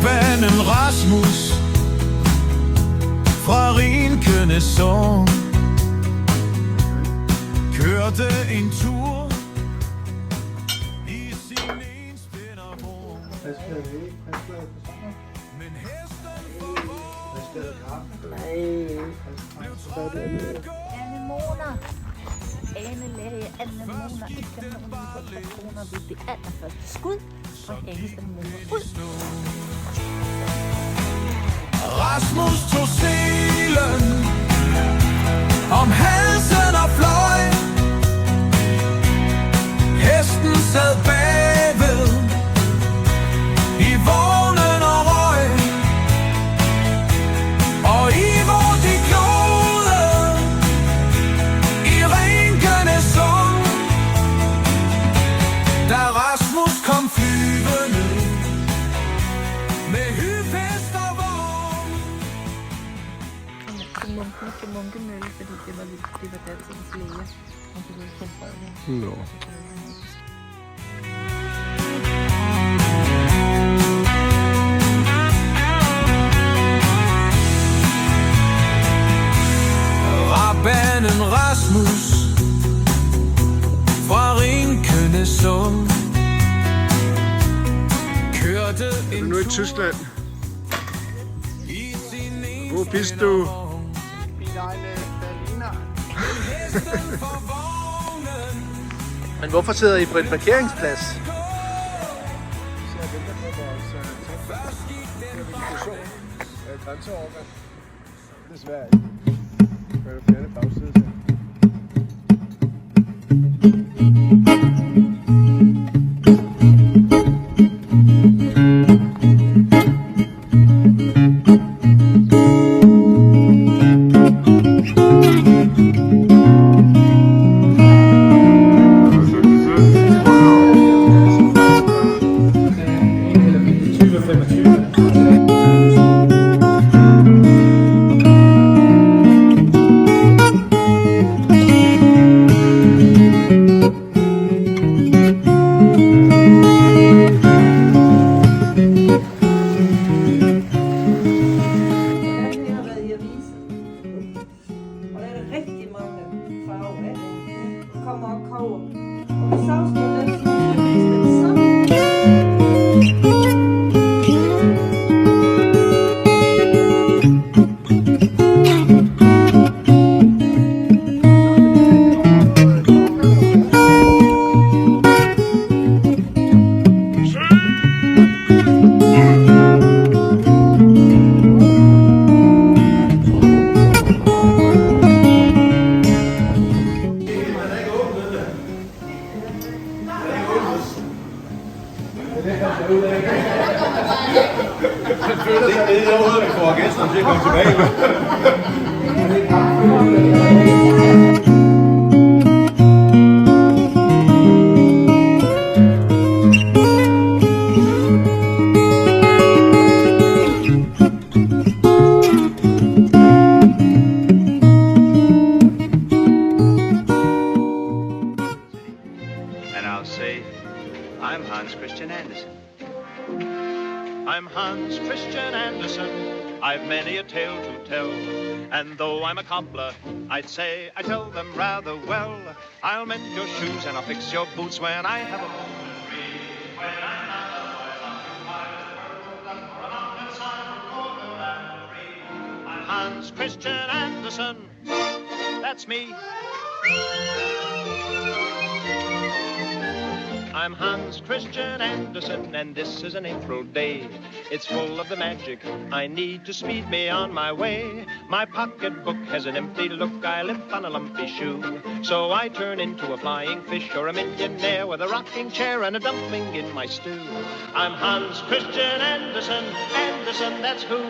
Banen Rasmus fra Rinkenesund kørte en tur i sin enspændervogn. Men hesten Anemoner. Anelæge, anemoner, ikke nogen patroner ved det allerførste skud, og engelsk anemoner ud. Rasmus tog selen om halsen og fløj. Hesten sad bagved i vognen og røg. Og i hvor de glode i Rinkenesund, da Rasmus kom flyvende med hyldfest og vogn. Til Munkemølle, fordi det var datidens læger, og det var kæmpe. Nå. Rabanen Rasmus fra Rinkenesund kørte Er du nu i Tyskland? i sin Hvor bist du? Men hvorfor sidder I på en parkeringsplads? Grænseovergang. Desværre ikke. Der er jo fjerne bagside til. Det er noget, vi får gæsterne til at komme tilbage med. And I'll say, I'm Hans Christian Andersen. I'm Hans Christian Andersen. I've many a tale to tell. And though I'm a cobbler, I'd say I tell them rather well. I'll mend your shoes and I'll fix your boots when I have a moment free. When I'm not a I'm Hans Christian Andersen. That's me. I'm Hans Christian Andersen, and this is an April day. It's full of the magic I need to speed me on my way. My pocketbook has an empty look, I limp on a lumpy shoe. So I turn into a flying fish or a millionaire with a rocking chair and a dumpling in my stew. I'm Hans Christian Andersen, Andersen, that's who.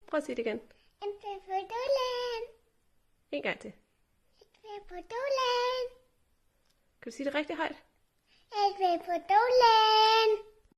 Prøv at sige det igen. En vil på Dolan. En gang til. Et vil på Dolan. Kan du sige det rigtig højt? Et vil på Dolan.